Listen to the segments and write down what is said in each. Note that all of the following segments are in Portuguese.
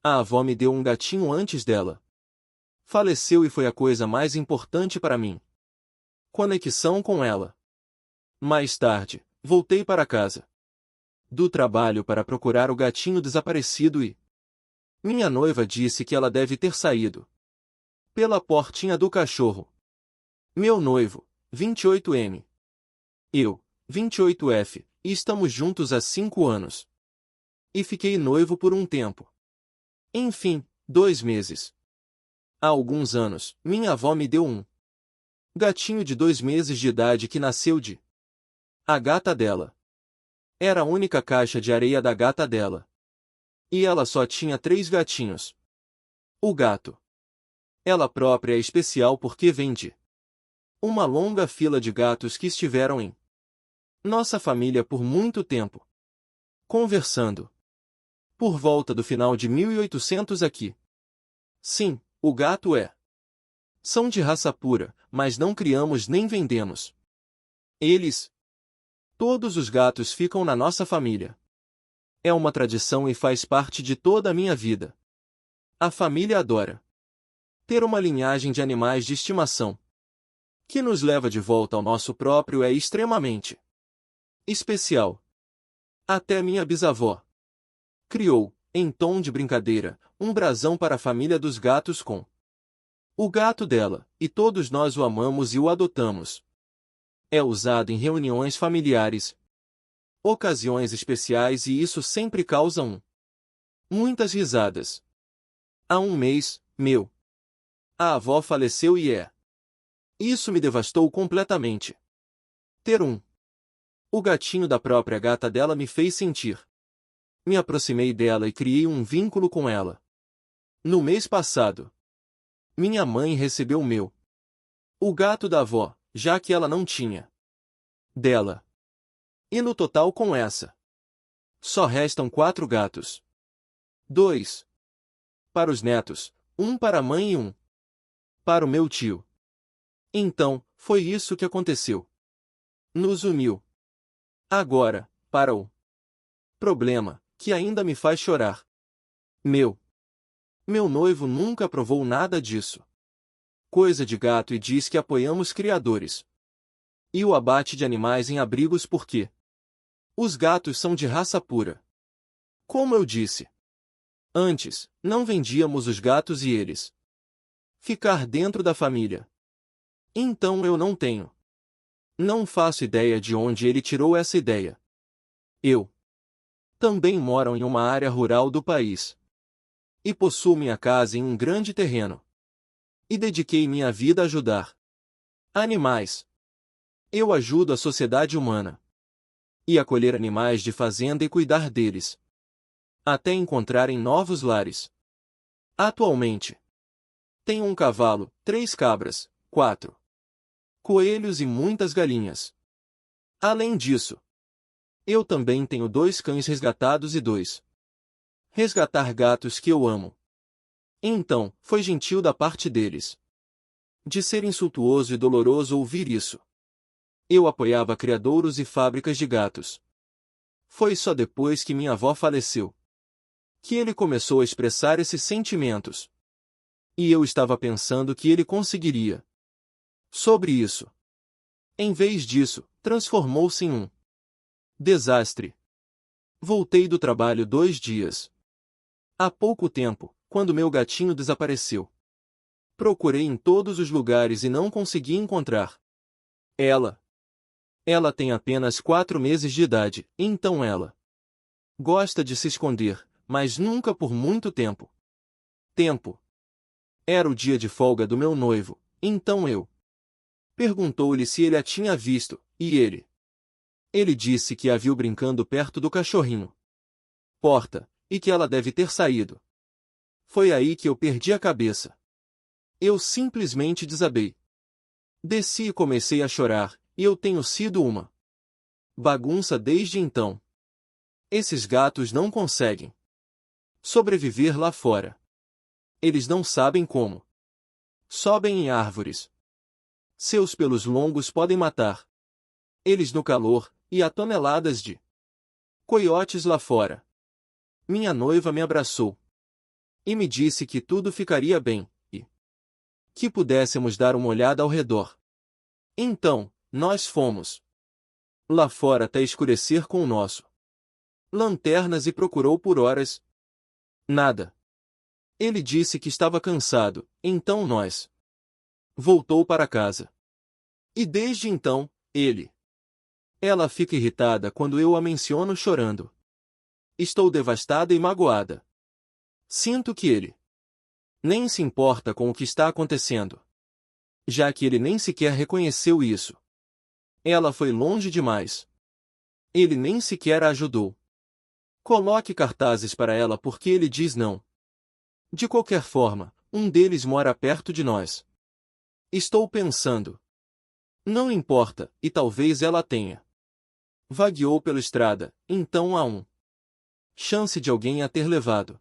A avó me deu um gatinho antes dela. Faleceu e foi a coisa mais importante para mim. Conexão com ela. Mais tarde, voltei para casa do trabalho para procurar o gatinho desaparecido e minha noiva disse que ela deve ter saído pela portinha do cachorro. Meu noivo, 28M. Eu, 28F, e estamos juntos há 5 anos. E fiquei noivo por um tempo. Enfim, 2 meses. Há alguns anos, minha avó me deu um gatinho de 2 meses de idade que nasceu de a gata dela. Era a única caixa de areia da gata dela. E ela só tinha 3 gatinhos. O gato. Ela própria é especial porque vem de uma longa fila de gatos que estiveram em nossa família por muito tempo. Conversando. Por volta do final de 1800 aqui. Sim, o gato é. São de raça pura, mas não criamos nem vendemos. Todos os gatos ficam na nossa família. É uma tradição e faz parte de toda a minha vida. A família adora ter uma linhagem de animais de estimação que nos leva de volta ao nosso próprio é extremamente especial. Até minha bisavó criou, em tom de brincadeira, um brasão para a família dos gatos com o gato dela, e todos nós o amamos e o adotamos. É usado em reuniões familiares, ocasiões especiais e isso sempre causa muitas risadas. Há um mês, a avó faleceu e isso me devastou completamente. Ter o gatinho da própria gata dela me fez sentir. Me aproximei dela e criei um vínculo com ela. No mês passado, minha mãe recebeu o gato da avó, já que ela não tinha dela. E no total com essa, só restam 4 gatos. 2 para os netos, 1 para a mãe e 1 para o meu tio. Então, foi isso que aconteceu. Nos uniu. Agora, para o problema, que ainda me faz chorar. Meu noivo nunca aprovou nada disso. Coisa de gato e diz que apoiamos criadores. E o abate de animais em abrigos porque os gatos são de raça pura. Como eu disse antes, não vendíamos os gatos e eles ficar dentro da família. Então eu não faço ideia de onde ele tirou essa ideia. Eu também moro em uma área rural do país. E possuo minha casa em um grande terreno. E dediquei minha vida a ajudar animais. Eu ajudo a sociedade humana. E acolher animais de fazenda e cuidar deles. Até encontrarem novos lares. Atualmente, tenho um cavalo, 3 cabras, 4 coelhos e muitas galinhas. Além disso, eu também tenho 2 cães resgatados e 2 resgatar gatos que eu amo. Então, foi gentil da parte deles. De ser insultuoso e doloroso ouvir isso. Eu apoiava criadouros e fábricas de gatos. Foi só depois que minha avó faleceu que ele começou a expressar esses sentimentos. E eu estava pensando que ele conseguiria sobre isso. Em vez disso, transformou-se em um desastre. Voltei do trabalho 2 dias. Há pouco tempo, quando meu gatinho desapareceu. Procurei em todos os lugares e não consegui encontrar. Ela tem apenas 4 meses de idade, então ela gosta de se esconder, mas nunca por muito tempo. Era o dia de folga do meu noivo, então eu perguntou-lhe se ele a tinha visto, e ele disse que a viu brincando perto do cachorrinho porta, e que ela deve ter saído. Foi aí que eu perdi a cabeça. Eu simplesmente desabei. Desci e comecei a chorar, e eu tenho sido uma bagunça desde então. Esses gatos não conseguem sobreviver lá fora. Eles não sabem como. Sobem em árvores. Seus pelos longos podem matar eles no calor, e há toneladas de coiotes lá fora. Minha noiva me abraçou E me disse que tudo ficaria bem, e que pudéssemos dar uma olhada ao redor. Então, nós fomos lá fora até escurecer com o nosso lanternas e procurou por horas. Nada. Ele disse que estava cansado, então nós voltou para casa. E desde então, ela fica irritada quando eu a menciono chorando. Estou devastada e magoada. Sinto que ele nem se importa com o que está acontecendo, já que ele nem sequer reconheceu isso. Ela foi longe demais. Ele nem sequer a ajudou. Coloque cartazes para ela porque ele diz não. De qualquer forma, um deles mora perto de nós. Estou pensando. Não importa, e talvez ela tenha vagueou pela estrada, então há chance de alguém a ter levado.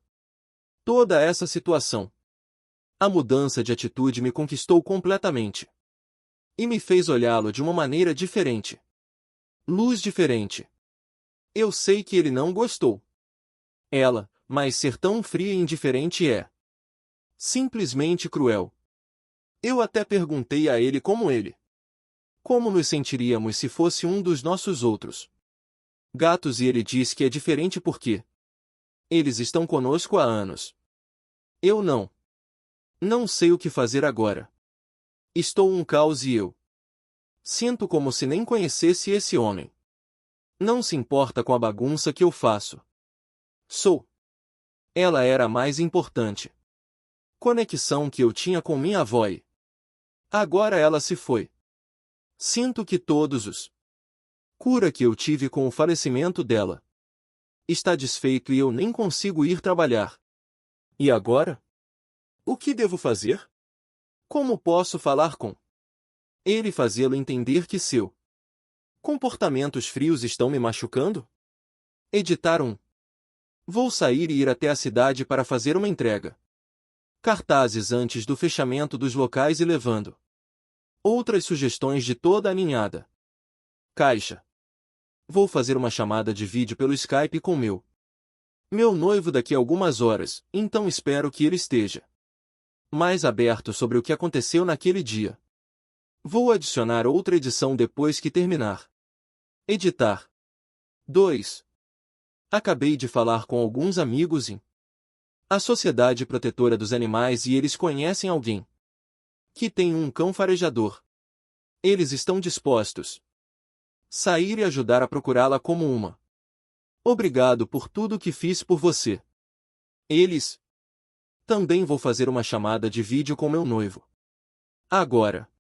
Toda essa situação. A mudança de atitude me conquistou completamente. E me fez olhá-lo de uma maneira diferente. Luz diferente. Eu sei que ele não gostou. Mas ser tão fria e indiferente é simplesmente cruel. Eu até perguntei a ele como nos sentiríamos se fosse um dos nossos outros gatos e ele diz que é diferente porque eles estão conosco há anos. Eu não sei o que fazer agora. Estou um caos e eu sinto como se nem conhecesse esse homem. Não se importa com a bagunça que eu faço. Ela era a mais importante conexão que eu tinha com minha avó e agora ela se foi. Sinto que todos os cura que eu tive com o falecimento dela está desfeito e eu nem consigo ir trabalhar. E agora? O que devo fazer? Como posso falar com ele e fazê-lo entender que seu comportamentos frios estão me machucando? Editar Vou sair e ir até a cidade para fazer uma entrega. Cartazes antes do fechamento dos locais e levando outras sugestões de toda a ninhada. Caixa. Vou fazer uma chamada de vídeo pelo Skype com meu noivo daqui a algumas horas, então espero que ele esteja mais aberto sobre o que aconteceu naquele dia. Vou adicionar outra edição depois que terminar. Editar. 2. Acabei de falar com alguns amigos em a Sociedade Protetora dos Animais e eles conhecem alguém que tem um cão farejador. Eles estão dispostos sair e ajudar a procurá-la como uma. Obrigado por tudo que fiz por você. Eles. Também vou fazer uma chamada de vídeo com meu noivo. Agora.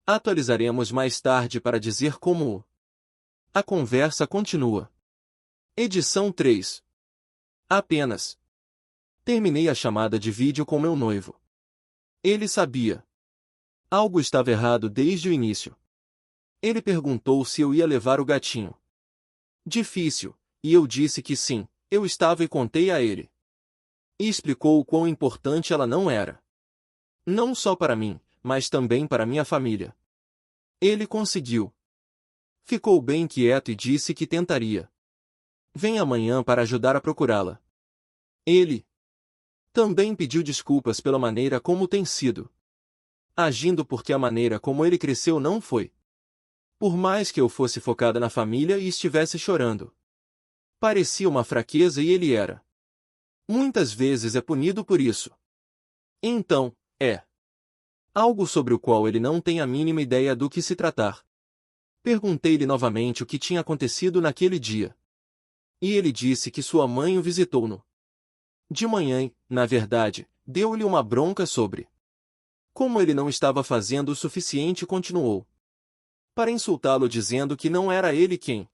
Atualizaremos mais tarde para dizer como a conversa continua. Edição 3. Apenas. Terminei a chamada de vídeo com meu noivo. Ele sabia. Algo estava errado desde o início. Ele perguntou se eu ia levar o gatinho. Difícil, e eu disse que sim, eu estava e contei a ele. E explicou o quão importante ela não era. Não só para mim, mas também para minha família. Ele conseguiu. Ficou bem quieto e disse que tentaria. Vem amanhã para ajudar a procurá-la. Ele também pediu desculpas pela maneira como tem sido agindo porque a maneira como ele cresceu não foi. Por mais que eu fosse focada na família e estivesse chorando. Parecia uma fraqueza e ele era. Muitas vezes é punido por isso. Então, algo sobre o qual ele não tem a mínima ideia do que se tratar. Perguntei-lhe novamente o que tinha acontecido naquele dia. E ele disse que sua mãe o visitou de manhã e, na verdade, deu-lhe uma bronca sobre como ele não estava fazendo o suficiente e continuou para insultá-lo dizendo que não era ele quem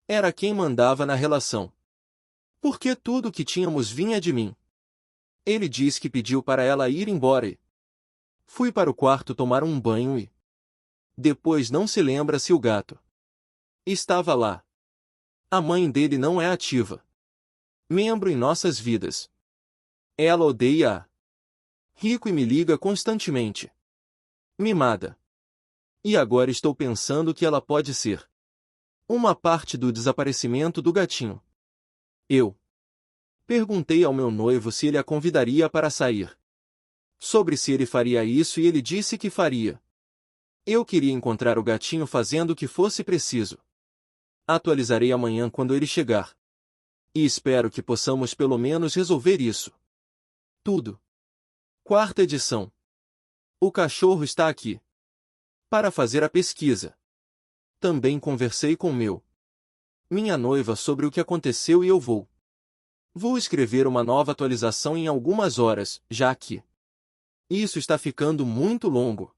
era quem mandava na relação. Porque tudo que tínhamos vinha de mim. Ele disse que pediu para ela ir embora e fui para o quarto tomar um banho e depois não se lembra se o gato estava lá. A mãe dele não é ativa membro em nossas vidas. Ela odeia Rico e me liga constantemente. Mimada. E agora estou pensando que ela pode ser uma parte do desaparecimento do gatinho. Eu Perguntei ao meu noivo se ele a convidaria para sair. Sobre se ele faria isso e ele disse que faria. Eu queria encontrar o gatinho fazendo o que fosse preciso. Atualizarei amanhã quando ele chegar. E espero que possamos pelo menos resolver isso. Tudo. Quarta edição. O cachorro está aqui. Para fazer a pesquisa. Também conversei com minha noiva sobre o que aconteceu e eu vou escrever uma nova atualização em algumas horas, já que isso está ficando muito longo.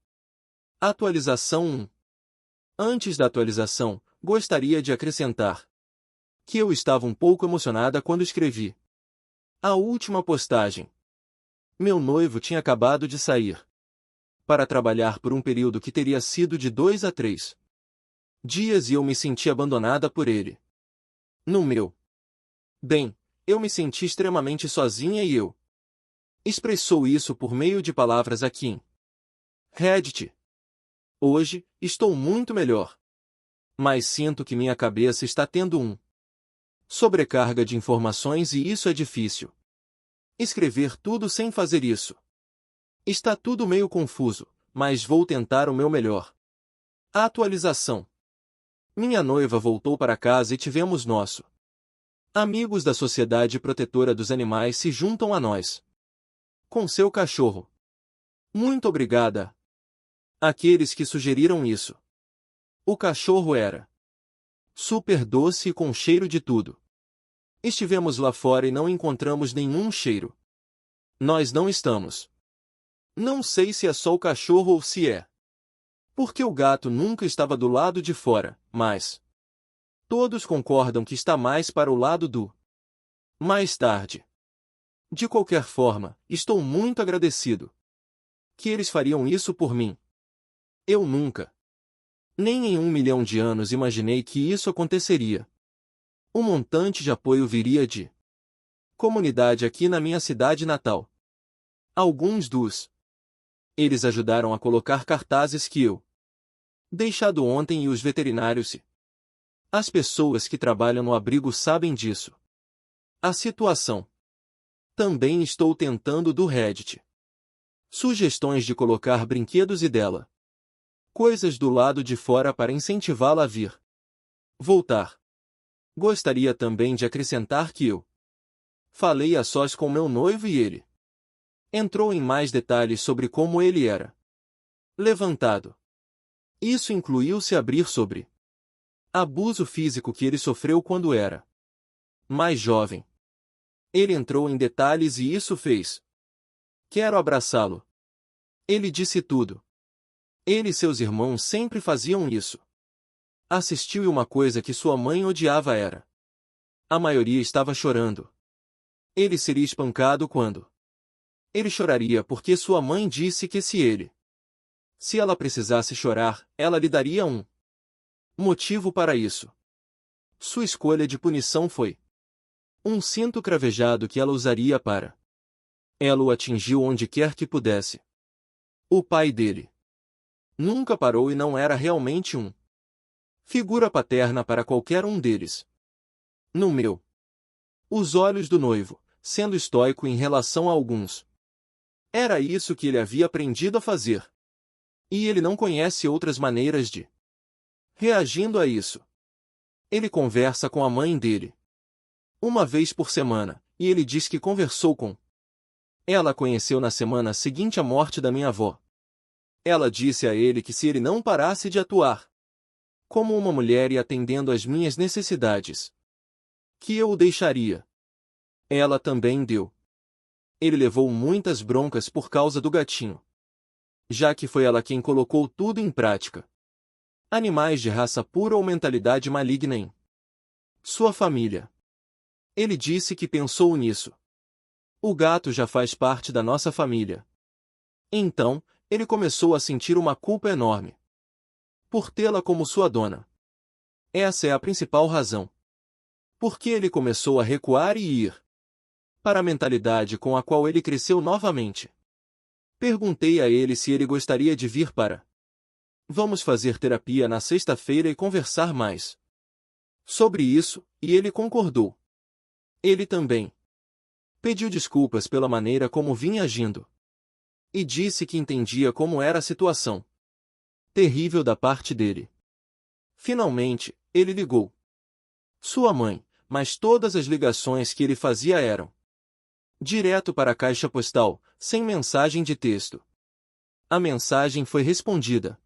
Atualização 1. Antes da atualização, gostaria de acrescentar que eu estava um pouco emocionada quando escrevi a última postagem. Meu noivo tinha acabado de sair para trabalhar por um período que teria sido de 2 a 3 dias e eu me senti abandonada por ele. Bem, eu me senti extremamente sozinha e eu expressou isso por meio de palavras aqui em Reddit. Hoje, estou muito melhor. Mas sinto que minha cabeça está tendo sobrecarga de informações e isso é difícil. Escrever tudo sem fazer isso. Está tudo meio confuso, mas vou tentar o meu melhor. A atualização. Minha noiva voltou para casa e tivemos amigos da Sociedade Protetora dos Animais se juntam a nós. Com seu cachorro. Muito obrigada àqueles que sugeriram isso. O cachorro era super doce e com cheiro de tudo. Estivemos lá fora e não encontramos nenhum cheiro. Nós não estamos. Não sei se é só o cachorro ou se é porque o gato nunca estava do lado de fora, mas todos concordam que está mais para o lado do mais tarde. De qualquer forma, estou muito agradecido que eles fariam isso por mim. Eu nunca, nem em 1 milhão de anos imaginei que isso aconteceria. Um montante de apoio viria de comunidade aqui na minha cidade natal. Alguns eles ajudaram a colocar cartazes que eu deixado ontem e os veterinários as pessoas que trabalham no abrigo sabem disso. A situação. Também estou tentando do Reddit. Sugestões de colocar brinquedos e dela coisas do lado de fora para incentivá-la a voltar. Gostaria também de acrescentar que eu falei a sós com meu noivo e ele entrou em mais detalhes sobre como ele era levantado. Isso incluiu se abrir sobre abuso físico que ele sofreu quando era mais jovem. Ele entrou em detalhes e isso fez. Quero abraçá-lo. Ele disse tudo. Ele e seus irmãos sempre faziam isso. Assistiu e uma coisa que sua mãe odiava era a maioria estava chorando. Ele seria espancado quando ele choraria porque sua mãe disse que se ela precisasse chorar, ela lhe daria motivo para isso. Sua escolha de punição foi um cinto cravejado que ela usaria para ela o atingiu onde quer que pudesse. O pai dele nunca parou e não era realmente figura paterna para qualquer um deles. Os olhos do noivo, sendo estoico em relação a alguns. Era isso que ele havia aprendido a fazer. E ele não conhece outras maneiras de reagindo a isso. Ele conversa com a mãe dele uma vez por semana, e ele diz que conversou com ela conheceu na semana seguinte à morte da minha avó. Ela disse a ele que se ele não parasse de atuar como uma mulher e atendendo às minhas necessidades, que eu o deixaria. Ela também deu. Ele levou muitas broncas por causa do gatinho, já que foi ela quem colocou tudo em prática. Animais de raça pura ou mentalidade maligna em sua família. Ele disse que pensou nisso. O gato já faz parte da nossa família. Então, ele começou a sentir uma culpa enorme por tê-la como sua dona. Essa é a principal razão. Porque ele começou a recuar e ir para a mentalidade com a qual ele cresceu novamente. Perguntei a ele se ele gostaria de vir para vamos fazer terapia na sexta-feira e conversar mais sobre isso, e ele concordou. Ele também Pediu desculpas pela maneira como vinha agindo. E disse que entendia como era a situação. Terrível da parte dele. Finalmente, ele ligou. Sua mãe, mas todas as ligações que ele fazia eram direto para a caixa postal, sem mensagem de texto. A mensagem foi respondida.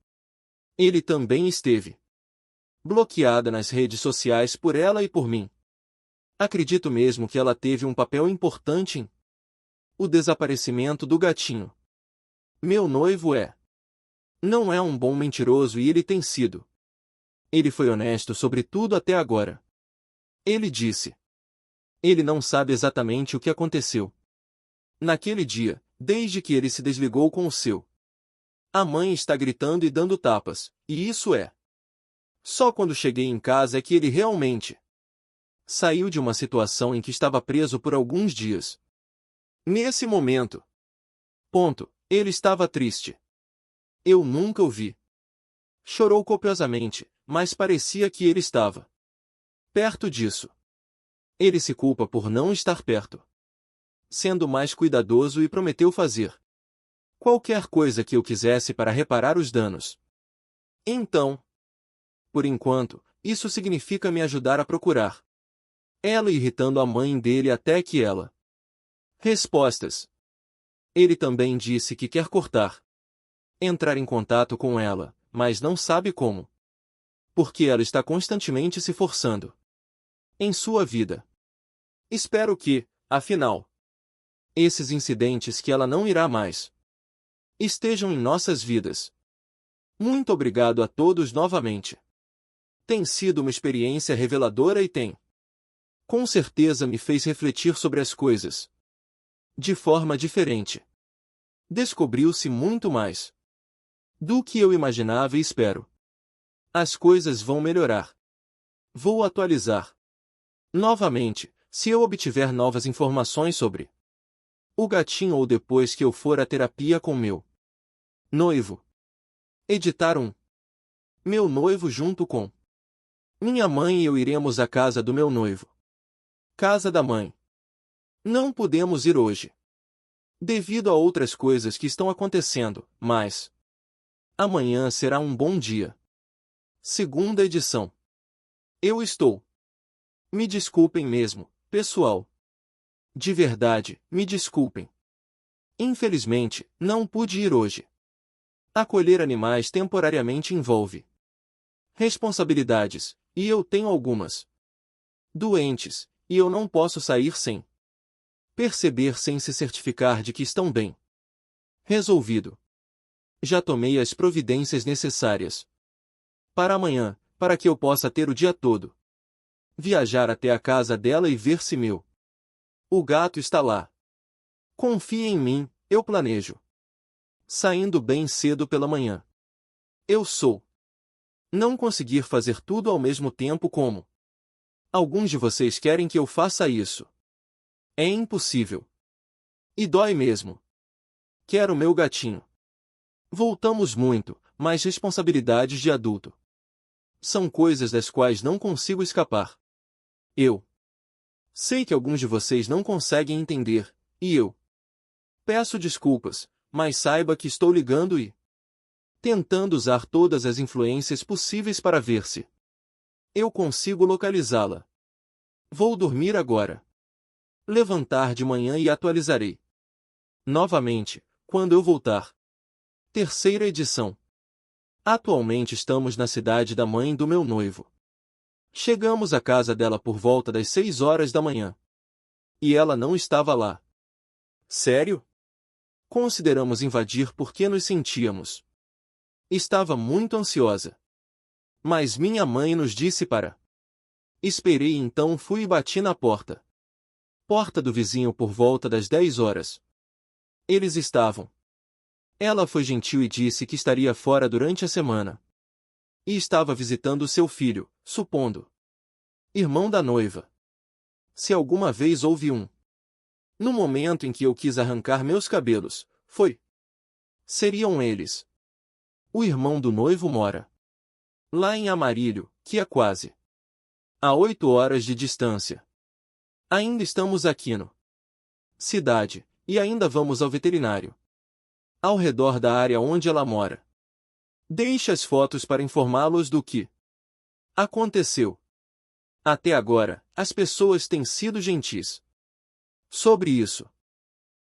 Ele também esteve bloqueada nas redes sociais por ela e por mim. Acredito mesmo que ela teve um papel importante em o desaparecimento do gatinho. Meu noivo não é um bom mentiroso e ele tem sido. Ele foi honesto sobre tudo até agora. Ele disse. Ele não sabe exatamente o que aconteceu naquele dia, desde que ele se desligou com o seu. A mãe está gritando e dando tapas, e isso é. Só quando cheguei em casa é que ele realmente saiu de uma situação em que estava preso por alguns dias. Nesse momento. Ele estava triste. Eu nunca o vi. Chorou copiosamente, mas parecia que ele estava perto disso. Ele se culpa por não estar perto. Sendo mais cuidadoso e prometeu fazer qualquer coisa que eu quisesse para reparar os danos. Então, por enquanto, isso significa me ajudar a procurar ela irritando a mãe dele até que ela respostas. Ele também disse que quer entrar em contato com ela, mas não sabe como. Porque ela está constantemente se forçando em sua vida. Espero que, afinal, esses incidentes que ela não irá mais estejam em nossas vidas. Muito obrigado a todos novamente. Tem sido uma experiência reveladora e com certeza me fez refletir sobre as coisas de forma diferente. Descobriu-se muito mais do que eu imaginava e espero. As coisas vão melhorar. Vou atualizar novamente, se eu obtiver novas informações sobre o gatinho ou depois que eu for à terapia com meu noivo. Editar 1. Meu noivo junto com minha mãe e eu iremos à casa do meu noivo. Casa da mãe. Não podemos ir hoje, devido a outras coisas que estão acontecendo, mas amanhã será um bom dia. Segunda edição. Eu estou. Me desculpem mesmo, pessoal. De verdade, me desculpem. Infelizmente, não pude ir hoje. Acolher animais temporariamente envolve responsabilidades, e eu tenho algumas doentes, e eu não posso sair sem perceber sem se certificar de que estão bem. Resolvido. Já tomei as providências necessárias para amanhã, para que eu possa ter o dia todo. Viajar até a casa dela e ver se o gato está lá. Confie em mim, eu planejo. Saindo bem cedo pela manhã. Eu sou. Não conseguir fazer tudo ao mesmo tempo como alguns de vocês querem que eu faça isso. É impossível. E dói mesmo. Quero meu gatinho. Voltamos muito, mas responsabilidades de adulto são coisas das quais não consigo escapar. Eu sei que alguns de vocês não conseguem entender, e eu peço desculpas, mas saiba que estou ligando e tentando usar todas as influências possíveis para ver se eu consigo localizá-la. Vou dormir agora. Levantar de manhã e atualizarei novamente, quando eu voltar. Terceira edição. Atualmente estamos na cidade da mãe do meu noivo. Chegamos à casa dela por volta das 6 horas da manhã. E ela não estava lá. Sério? Consideramos invadir porque nos sentíamos. Estava muito ansiosa. Mas minha mãe nos disse para. Esperei então fui e bati na porta. Porta do vizinho por volta das 10 horas. Eles estavam. Ela foi gentil e disse que estaria fora durante a semana. E estava visitando seu filho, supondo. Irmão da noiva. Se alguma vez houve no momento em que eu quis arrancar meus cabelos, seriam eles. O irmão do noivo mora lá em Amarilho, que é quase a 8 horas de distância. Ainda estamos aqui no cidade, e ainda vamos ao veterinário. Ao redor da área onde ela mora. Deixe as fotos para informá-los do que aconteceu. Até agora, as pessoas têm sido gentis. Sobre isso,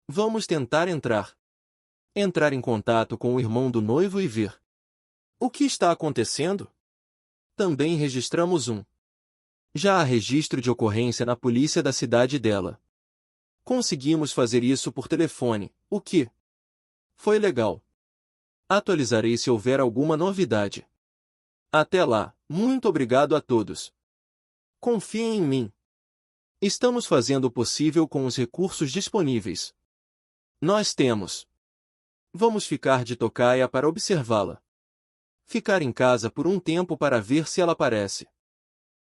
vamos tentar entrar em contato com o irmão do noivo e ver o que está acontecendo. Também registramos já há registro de ocorrência na polícia da cidade dela. Conseguimos fazer isso por telefone, o que foi legal. Atualizarei se houver alguma novidade. Até lá, muito obrigado a todos. Confiem em mim. Estamos fazendo o possível com os recursos disponíveis. Nós temos. Vamos ficar de tocaia para observá-la. Ficar em casa por um tempo para ver se ela aparece.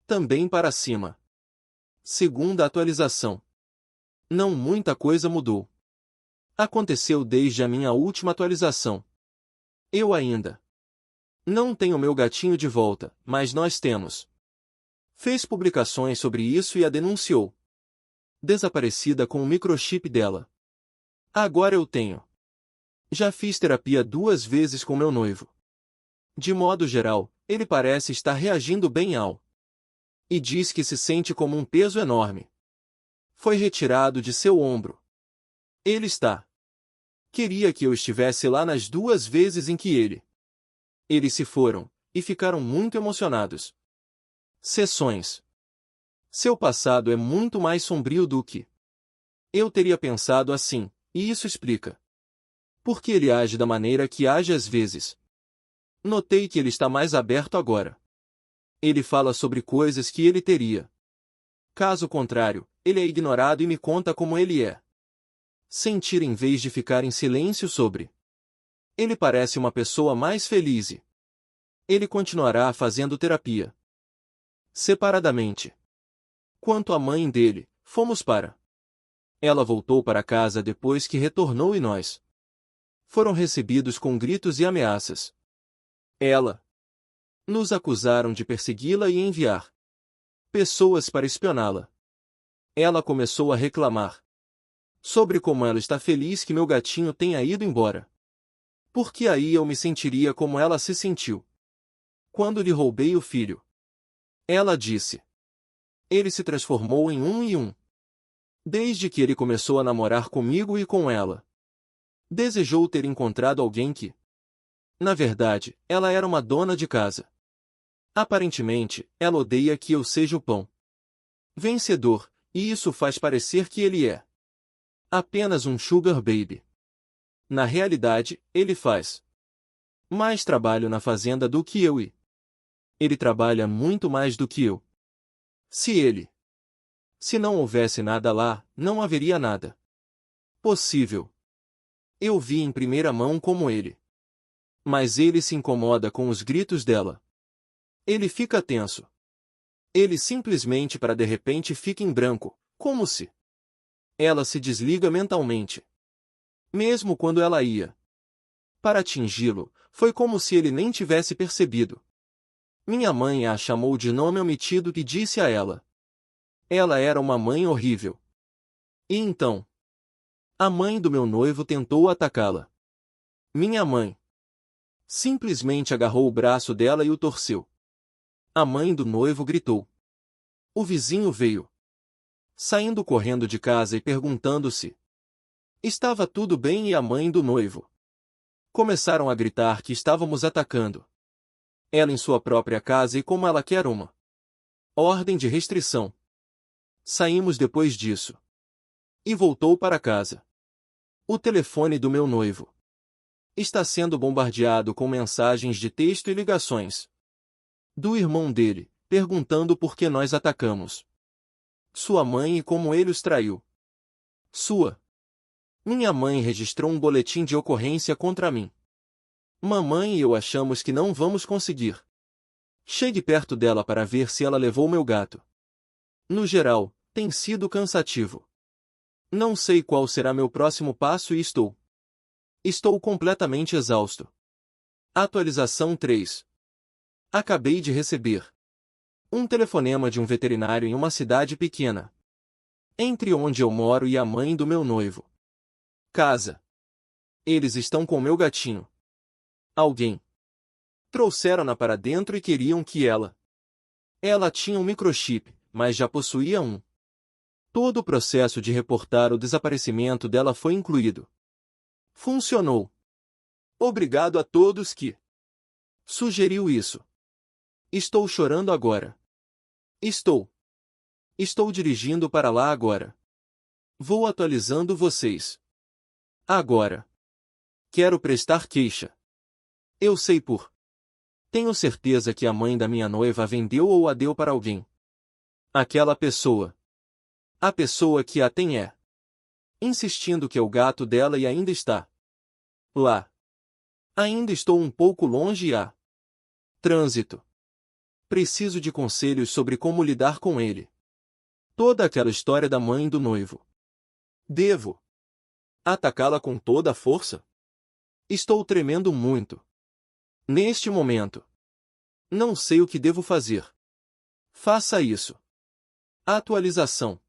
Também para cima. Segunda atualização. Não muita coisa mudou. Aconteceu desde a minha última atualização. Eu ainda não tenho meu gatinho de volta, mas nós temos. Fez publicações sobre isso e a denunciou. Desaparecida com o microchip dela. Agora eu tenho. Já fiz terapia 2 vezes com meu noivo. De modo geral, ele parece estar reagindo bem ao. E diz que se sente como um peso enorme. Foi retirado de seu ombro. Ele está. Queria que eu estivesse lá nas 2 vezes em que eles se foram, e ficaram muito emocionados. Sessões. Seu passado é muito mais sombrio do que eu teria pensado assim, e isso explica por que ele age da maneira que age às vezes. Notei que ele está mais aberto agora. Ele fala sobre coisas que ele teria. Caso contrário, ele é ignorado e me conta como ele é. Sentir em vez de ficar em silêncio sobre. Ele parece uma pessoa mais feliz e ele continuará fazendo terapia. Separadamente. Quanto à mãe dele, fomos para. Ela voltou para casa depois que retornou e nós foram recebidos com gritos e ameaças. Ela. Nos acusaram de persegui-la e enviar pessoas para espioná-la. Ela começou a reclamar sobre como ela está feliz que meu gatinho tenha ido embora. Porque aí eu me sentiria como ela se sentiu quando lhe roubei o filho. Ela disse. Ele se transformou em um. Desde que ele começou a namorar comigo e com ela. Desejou ter encontrado alguém que, na verdade, ela era uma dona de casa. Aparentemente, ela odeia que eu seja o pão vencedor, e isso faz parecer que ele é apenas um sugar baby. Na realidade, ele faz mais trabalho na fazenda do que eu e ele trabalha muito mais do que eu. Se não houvesse nada lá, não haveria nada possível. Eu vi em primeira mão como ele. Mas ele se incomoda com os gritos dela. Ele fica tenso. Ele simplesmente de repente fica em branco, como se ela se desliga mentalmente. Mesmo quando ela ia para atingi-lo, foi como se ele nem tivesse percebido. Minha mãe a chamou de nome omitido e disse a ela. Ela era uma mãe horrível. E então, a mãe do meu noivo tentou atacá-la. Minha mãe simplesmente agarrou o braço dela e o torceu. A mãe do noivo gritou. O vizinho veio saindo correndo de casa e perguntando se estava tudo bem e a mãe do noivo. Começaram a gritar que estávamos atacando ela em sua própria casa e como ela quer uma ordem de restrição. Saímos depois disso. E voltou para casa. O telefone do meu noivo está sendo bombardeado com mensagens de texto e ligações do irmão dele, perguntando por que nós atacamos sua mãe e como ele os traiu. Minha mãe registrou um boletim de ocorrência contra mim. Mamãe e eu achamos que não vamos conseguir. Chegue perto dela para ver se ela levou meu gato. No geral, tem sido cansativo. Não sei qual será meu próximo passo e estou completamente exausto. Atualização 3. Acabei de receber um telefonema de um veterinário em uma cidade pequena. Entre onde eu moro e a mãe do meu noivo. Casa. Eles estão com meu gatinho. Alguém. Trouxeram-na para dentro e queriam que Ela tinha um microchip, mas já possuía um. Todo o processo de reportar o desaparecimento dela foi incluído. Funcionou. Obrigado a todos que sugeriu isso. Estou chorando agora. Estou dirigindo para lá agora. Vou atualizando vocês. Agora. Quero prestar queixa. Eu sei por. Tenho certeza que a mãe da minha noiva a vendeu ou a deu para alguém. Aquela pessoa. A pessoa que a tem insistindo que é o gato dela e ainda está lá. Ainda estou um pouco longe e trânsito. Preciso de conselhos sobre como lidar com ele. Toda aquela história da mãe do noivo. Devo atacá-la com toda a força? Estou tremendo muito. Neste momento. Não sei o que devo fazer. Faça isso. Atualização.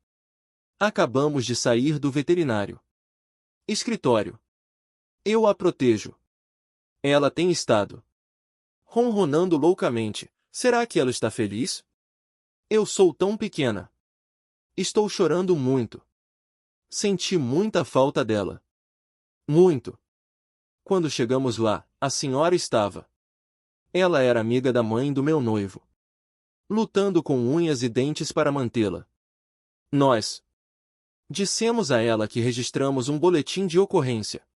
Acabamos de sair do veterinário. Escritório. Eu a protejo. Ela tem estado ronronando loucamente. Será que ela está feliz? Eu sou tão pequena. Estou chorando muito. Senti muita falta dela. Muito. Quando chegamos lá, a senhora estava. Ela era amiga da mãe do meu noivo. Lutando com unhas e dentes para mantê-la. Nós dissemos a ela que registramos um boletim de ocorrência.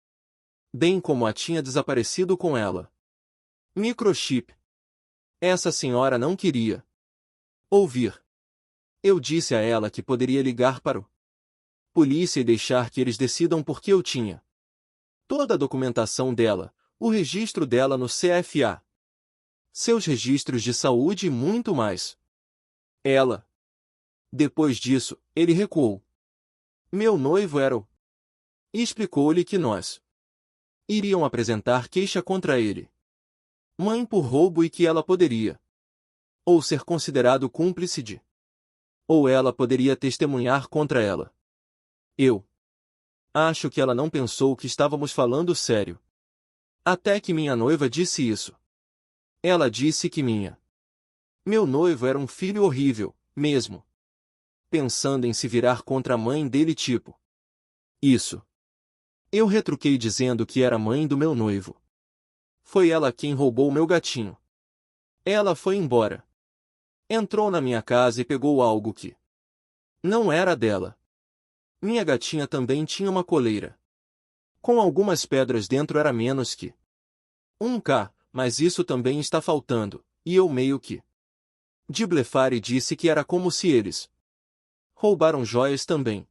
Bem como a tinha desaparecido com ela. Microchip. Essa senhora não queria ouvir. Eu disse a ela que poderia ligar para o polícia e deixar que eles decidam porque eu tinha toda a documentação dela, o registro dela no CFA, seus registros de saúde e muito mais. Ela. Depois disso, ele recuou. Meu noivo era o. E explicou-lhe que nós iriam apresentar queixa contra ele. Mãe por roubo e que ela poderia ou ser considerado cúmplice de ou ela poderia testemunhar contra ela. Eu acho que ela não pensou que estávamos falando sério. Até que minha noiva disse isso. Ela disse que meu noivo era um filho horrível, mesmo. Pensando em se virar contra a mãe dele tipo. Isso. Eu retruquei dizendo que era a mãe do meu noivo. Foi ela quem roubou meu gatinho. Ela foi embora. Entrou na minha casa e pegou algo que não era dela. Minha gatinha também tinha uma coleira. Com algumas pedras dentro era menos que 1K, mas isso também está faltando, e eu meio que de blefar e disse que era como se eles roubaram joias também.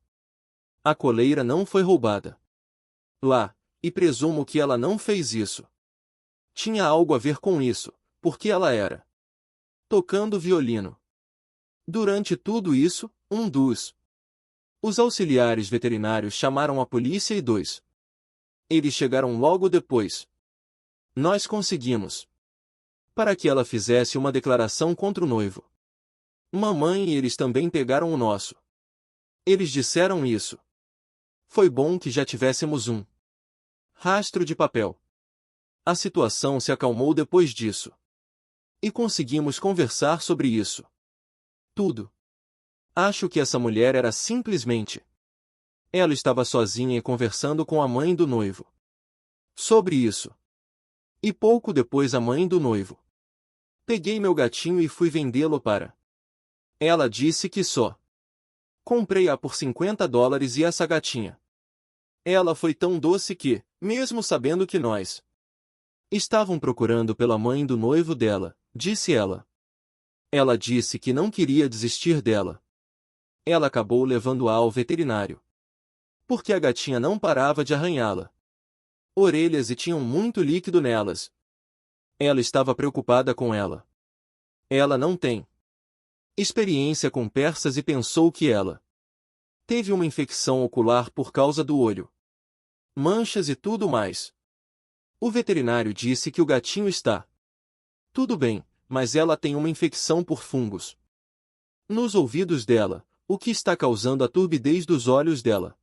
A coleira não foi roubada lá, e presumo que ela não fez isso. Tinha algo a ver com isso, porque ela era tocando violino. Durante tudo isso, os auxiliares veterinários chamaram a polícia e eles chegaram logo depois. Nós conseguimos para que ela fizesse uma declaração contra o noivo. Mamãe e eles também pegaram o nosso. Eles disseram isso. Foi bom que já tivéssemos um rastro de papel. A situação se acalmou depois disso. E conseguimos conversar sobre isso. Tudo. Acho que essa mulher era simplesmente. Ela estava sozinha e conversando com a mãe do noivo sobre isso. E pouco depois a mãe do noivo. Peguei meu gatinho e fui vendê-lo para. Ela disse que só comprei-a por $50 e essa gatinha. Ela foi tão doce que, mesmo sabendo que nós estavam procurando pela mãe do noivo dela, disse ela. Ela disse que não queria desistir dela. Ela acabou levando-a ao veterinário. Porque a gatinha não parava de arranhá-la. Orelhas e tinham muito líquido nelas. Ela estava preocupada com ela. Ela não tem experiência com persas e pensou que ela teve uma infecção ocular por causa do olho. Manchas e tudo mais. O veterinário disse que o gatinho está tudo bem, mas ela tem uma infecção por fungos nos ouvidos dela, O que está causando a turbidez dos olhos dela?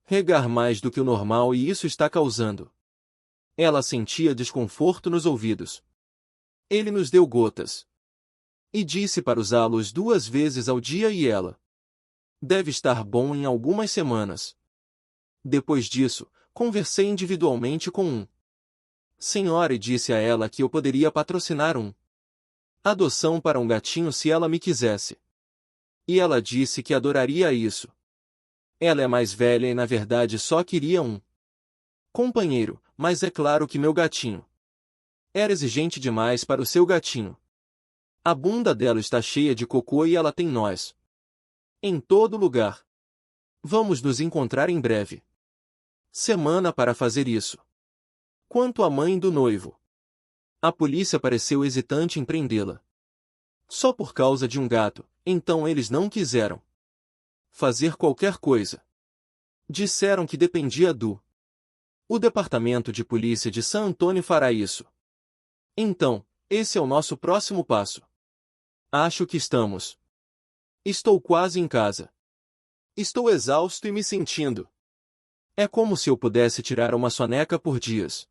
Regar mais do que o normal e isso está causando. Ela sentia desconforto nos ouvidos. Ele nos deu gotas. E disse para usá-los 2 vezes ao dia e ela. Deve estar bom em algumas semanas. Depois disso, conversei individualmente com um senhora e disse a ela que eu poderia patrocinar adoção para um gatinho se ela me quisesse. E ela disse que adoraria isso. Ela é mais velha e na verdade só queria um companheiro, mas é claro que meu gatinho era exigente demais para o seu gatinho. A bunda dela está cheia de cocô e ela tem nós em todo lugar. Vamos nos encontrar em breve. Semana para fazer isso. Quanto à mãe do noivo, a polícia pareceu hesitante em prendê-la. Só por causa de um gato, então eles não quiseram fazer qualquer coisa. Disseram que dependia o departamento de polícia de San Antônio fará isso. Então, esse é o nosso próximo passo. Acho que estamos. Estou quase em casa. Estou exausto e me sentindo. É como se eu pudesse tirar uma soneca por dias.